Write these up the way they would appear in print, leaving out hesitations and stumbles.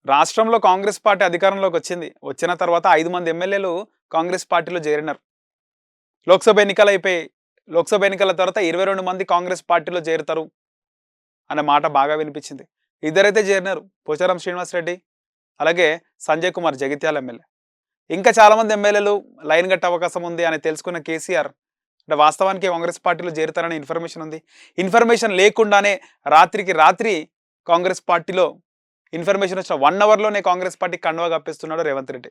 రాష్ట్రంలో కాంగ్రెస్ పార్టీ అధికారంలోకి వచ్చింది. వచ్చిన తర్వాత 5 మంది ఎమ్మెల్యేలు కాంగ్రెస్ పార్టీలో చేరినారు. లోక్‌సభ ఎన్నికలయిపోయాయి. లోక్‌సభ ఎన్నికల తర్వాత 22 మంది కాంగ్రెస్ పార్టీలో చేరుతారు అనే మాట బాగా వినిపించింది. ఇద్దరైతే చేరినారు. పోచారం శ్రీనివాస్ రెడ్డి, అలాగే సంజయ్ కుమార్ జగిత్యాల ఎమ్మెల్యే. ఇంకా చాలా మంది ఎమ్మెల్యేలు లైన్ కట్టే అవకాశం ఉంది అని తెలుసుకున్న కేసీఆర్ అంటే వాస్తవానికి కాంగ్రెస్ పార్టీలో చేరుతారనే ఇన్ఫర్మేషన్ ఉంది. ఇన్ఫర్మేషన్ లేకుండానే రాత్రికి రాత్రి కాంగ్రెస్ పార్టీలో ఇన్ఫర్మేషన్ వచ్చిన 1 అవర్‌లోనే కాంగ్రెస్ పార్టీకి కండువా కప్పేస్తున్నాడు రేవంత్ రెడ్డి.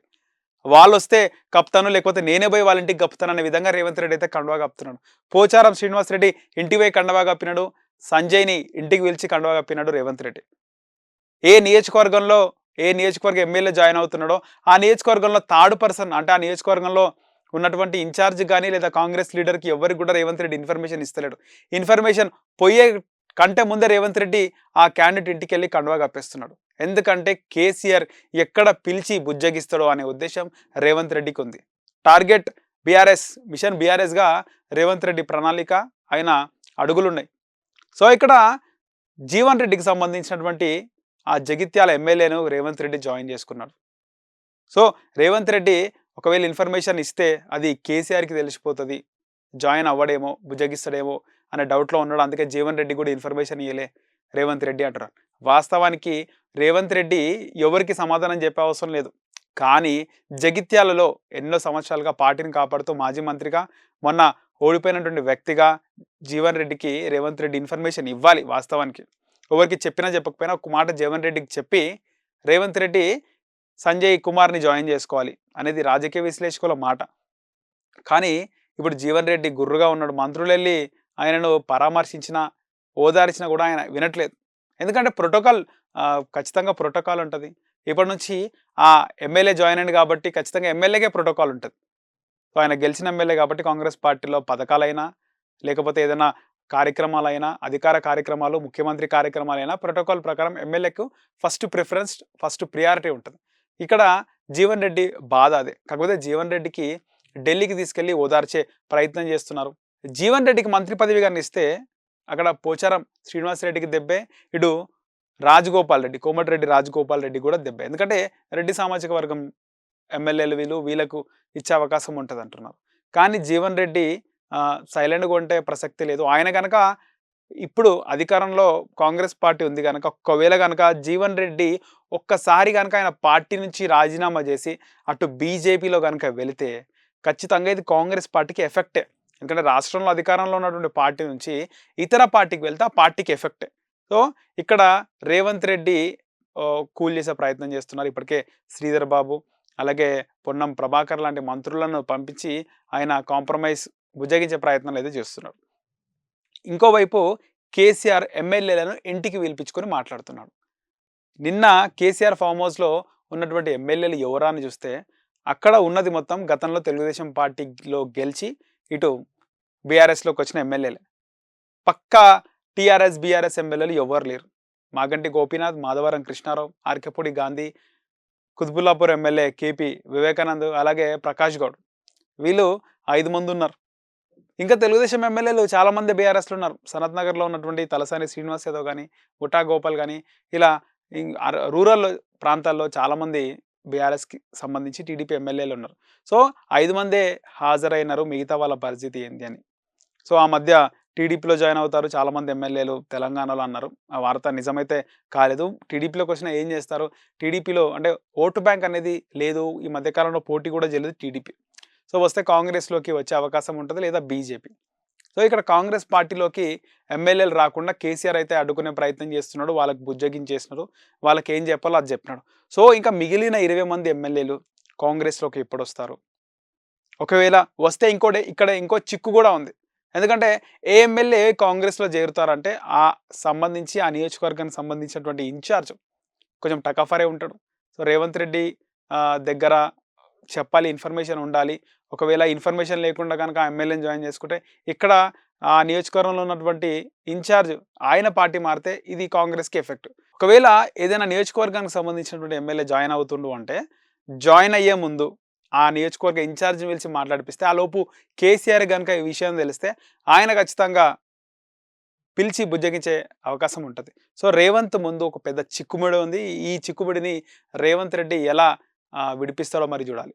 వాళ్ళొస్తే కప్తాను లేకపోతే నేనే పోయి వాళ్ళ ఇంటికి కప్పుతాను అనే విధంగా రేవంత్ రెడ్డి అయితే కండువా కప్పుతున్నాడు. పోచారం శ్రీనివాస్ రెడ్డి ఇంటికి పోయి కండువా కప్పినాడు. సంజయ్‌ని ఇంటికి పిలిచి కండువా కప్పినాడు రేవంత్ రెడ్డి. ఏ నియోజకవర్గంలో ఏ నియోజకవర్గ ఎమ్మెల్యే జాయిన్ అవుతున్నాడో ఆ నియోజకవర్గంలో థర్డ్ పర్సన్ అంటే ఆ నియోజకవర్గంలో ఉన్నటువంటి ఇన్ఛార్జ్ గాని లేదా కాంగ్రెస్ లీడర్‌కి ఎవ్వరికి కూడా రేవంత్ రెడ్డి ఇన్ఫర్మేషన్ ఇస్తలేడు. ఇన్ఫర్మేషన్ పోయే కంటే ముందే రేవంత్ రెడ్డి ఆ క్యాండిడేట్ ఇంటికెళ్ళి కండువా కప్పేస్తున్నాడు. ఎందుకంటే కేసీఆర్ ఎక్కడ పిలిచి బుజ్జగిస్తాడో అనే ఉద్దేశం రేవంత్ రెడ్డికి ఉంది. టార్గెట్ బీఆర్ఎస్ మిషన్ బీఆర్ఎస్‌గా రేవంత్ రెడ్డి ప్రణాళిక ఆయన అడుగులున్నాయి. సో ఇక్కడ జీవన్ రెడ్డికి సంబంధించినటువంటి ఆ జగిత్యాల ఎమ్మెల్యేను రేవంత్ రెడ్డి జాయిన్ చేసుకున్నాడు. సో రేవంత్ రెడ్డి ఒకవేళ ఇన్ఫర్మేషన్ ఇస్తే అది కేసీఆర్‌కి తెలిసిపోతది. జాయిన్ అవ్వడేమో, బుజ్జగిస్తాడేమో అనే డౌట్‌లో ఉన్నాడు. అందుకే జీవన్ రెడ్డి కూడా ఇన్ఫర్మేషన్ ఇయ్యలే రేవంత్ రెడ్డి అంటున్నారు. వాస్తవానికి రేవంత్ రెడ్డి ఎవరికీ సమాధానం చెప్పే అవసరం లేదు. కానీ జగిత్యాలలో ఎన్నో సంవత్సరాలుగా పార్టీని కాపాడుతూ మాజీ మంత్రిగా, మొన్న ఓడిపోయినటువంటి వ్యక్తిగా జీవన్ రెడ్డికి రేవంత్ రెడ్డి ఇన్ఫర్మేషన్ ఇవ్వాలి వాస్తవానికి. ఎవరికి చెప్పినా చెప్పకపోయినా ఒక మాట జీవన్ రెడ్డికి చెప్పి రేవంత్ రెడ్డి సంజయ్ కుమార్‌ని జాయిన్ చేసుకోవాలి అనేది రాజకీయ విశ్లేషకుల మాట. కానీ ఇప్పుడు జీవన్ రెడ్డి గుర్రుగా ఉన్నాడు. మంత్రులెళ్లి ఆయనను పరామర్శించినా, ఓదార్చినా కూడా ఆయన వినట్లేదు. ఎందుకంటే ఖచ్చితంగా ప్రోటోకాల్ ఉంటది. ఇప్పటి నుంచి ఆ ఎమ్మెల్యే జాయిన్ అయిండు కాబట్టి ఖచ్చితంగా ఎమ్మెల్యేకే ప్రోటోకాల్ ఉంటది. సో ఆయన గెలిచిన ఎమ్మెల్యే కాబట్టి కాంగ్రెస్ పార్టీలో పథకాలైనా, లేకపోతే ఏదైనా కార్యక్రమాలైనా, అధికార కార్యక్రమాలు, ముఖ్యమంత్రి కార్యక్రమాలైనా ప్రోటోకాల్ ప్రకారం ఎమ్మెల్యేకు ఫస్ట్ ప్రిఫరెన్స్, ఫస్ట్ ప్రియారిటీ ఉంటది. ఇక్కడ జీవన్ రెడ్డి బాధ అదే. కాకపోతే జీవన్ రెడ్డికి ఢిల్లీకి తీసుకెళ్ళి ఓదార్చే ప్రయత్నం చేస్తున్నారు. జీవన్ రెడ్డికి మంత్రి పదవి గాని ఇస్తే అక్కడ పోచారం శ్రీనివాస్ రెడ్డికి దెబ్బే, ఇటు రాజగోపాల్ రెడ్డి, కోమటిరెడ్డి రాజగోపాల్ రెడ్డి కూడా దెబ్బే. ఎందుకంటే రెడ్డి సామాజిక వర్గం ఎమ్మెల్యేలు వీళ్ళకు ఇచ్చే అవకాశం ఉంటదంటున్నారు. కానీ జీవన్ రెడ్డి సైలెంట్‌గా ఉంటే ప్రసక్తి లేదు. ఆయన గనక ఇప్పుడు అధికారంలో కాంగ్రెస్ పార్టీ ఉంది గనక, ఒకవేళ గనక జీవన్ రెడ్డి ఒక్కసారి గనక ఆయన పార్టీ నుంచి రాజీనామా చేసి అటు బీజేపీలో గనక వెళితే ఖచ్చితంగా ఇది కాంగ్రెస్ పార్టీకి ఎఫెక్టే. ఎందుకంటే రాష్ట్రంలో అధికారంలో ఉన్నటువంటి పార్టీ నుంచి ఇతర పార్టీకి వెళ్తే ఆ పార్టీకి ఎఫెక్టే. సో ఇక్కడ రేవంత్ రెడ్డి కూల్ చేసే ప్రయత్నం చేస్తున్నారు. ఇప్పటికే శ్రీధర్ బాబు, అలాగే పొన్నం ప్రభాకర్ లాంటి మంత్రులను పంపించి ఆయన కాంప్రమైజ్ బుజ్జగించే ప్రయత్నాలు అయితే చేస్తున్నారు. ఇంకోవైపు కేసీఆర్ ఎమ్మెల్యేలను ఇంటికి పిలిపించుకొని మాట్లాడుతున్నాడు. నిన్న కేసీఆర్ ఫామ్ హౌస్‌లో ఉన్నటువంటి ఎమ్మెల్యేలు ఎవరా అని చూస్తే, అక్కడ ఉన్నది మొత్తం గతంలో తెలుగుదేశం పార్టీలో గెలిచి ఇటు బీఆర్ఎస్‌లోకి వచ్చిన ఎమ్మెల్యేలే. పక్కా టీఆర్ఎస్, బీఆర్ఎస్ ఎమ్మెల్యేలు ఎవ్వరు లేరు. మాగంటి గోపీనాథ్, మాధవరం కృష్ణారావు, ఆర్కెపూడి గాంధీ, కుత్బుల్లాపూర్ ఎమ్మెల్యే కేపీ వివేకానంద్, అలాగే ప్రకాష్ గౌడ్. వీళ్ళు 5 మంది ఉన్నారు. ఇంకా తెలుగుదేశం ఎమ్మెల్యేలు చాలా మంది బీఆర్ఎస్‌లో ఉన్నారు. సనత్ నగర్‌లో ఉన్నటువంటి తలసాని శ్రీనివాస్ యాదవ్ గాని, ముఠా గోపాల్ గాని ఇలా రూరల్ ప్రాంతాల్లో చాలామంది బీఆర్ఎస్‌కి సంబంధించి టీడీపీ ఎమ్మెల్యేలు ఉన్నారు. సో 5 మందే హాజరైనారు. మిగతా వాళ్ళ పరిస్థితి ఏంటి అని. సో ఆ మధ్య టీడీపీలో జాయిన్ అవుతారు చాలామంది ఎమ్మెల్యేలు తెలంగాణలో అన్నారు. ఆ వార్త నిజమైతే కాలేదు. టీడీపీలోకి వచ్చినా ఏం చేస్తారు? టీడీపీలో అంటే ఓటు బ్యాంక్ అనేది లేదు. ఈ మధ్య కాలంలో పోటీ కూడా చేయలేదు టీడీపీ. సో వస్తే కాంగ్రెస్‌లోకి వచ్చే అవకాశం ఉంటది లేదా బీజేపీ. సో ఇక్కడ కాంగ్రెస్ పార్టీలోకి ఎమ్మెల్యేలు రాకుండా కేసీఆర్ అయితే అడ్డుకునే ప్రయత్నం చేస్తున్నాడు. వాళ్ళకి బుజ్జగించేసినారు. వాళ్ళకి ఏం చెప్పాలో అది చెప్పినాడు. సో ఇంకా మిగిలిన 20 మంది ఎమ్మెల్యేలు కాంగ్రెస్‌లోకి ఎప్పుడొస్తారు? ఒకవేళ వస్తే ఇక్కడ ఇంకో చిక్కు కూడా ఉంది. ఎందుకంటే ఏ ఎమ్మెల్యే కాంగ్రెస్‌లో చేరుతారంటే సంబంధించి ఆ నియోజకవర్గానికి సంబంధించినటువంటి ఇన్‌చార్జ్ కొంచెం టకాఫరే ఉంటాడు. సో రేవంత్ రెడ్డి దగ్గర చెప్పాలి, ఇన్ఫర్మేషన్ ఉండాలి. ఒకవేళ ఇన్ఫర్మేషన్ లేకుండా గనక ఆ ఎమ్మెల్యేని జాయిన్ చేసుకుంటే ఇక్కడ ఆ నియోజకవర్గంలో ఉన్నటువంటి ఇన్‌చార్జ్ ఆయన పార్టీ మారితే ఇది కాంగ్రెస్‌కి ఎఫెక్ట్. ఒకవేళ ఏదైనా నియోజకవర్గానికి సంబంధించినటువంటి ఎమ్మెల్యే జాయిన్ అవుతుండు అంటే జాయిన్ అయ్యే ముందు ఆ నియోజకవర్గ ఇన్ఛార్జ్‌ని పిలిచి మాట్లాడిపిస్తే, ఆలోపు కేసీఆర్ గనుక ఈ విషయం తెలిస్తే ఆయన ఖచ్చితంగా పిలిచి బుజ్జగించే అవకాశం ఉంటది. సో, రేవంత్ ముందు ఒక పెద్ద చిక్కుముడి ఉంది. ఈ చిక్కుముడిని రేవంత్ రెడ్డి ఎలా విడిపిస్తాడో మరి జూడాలి.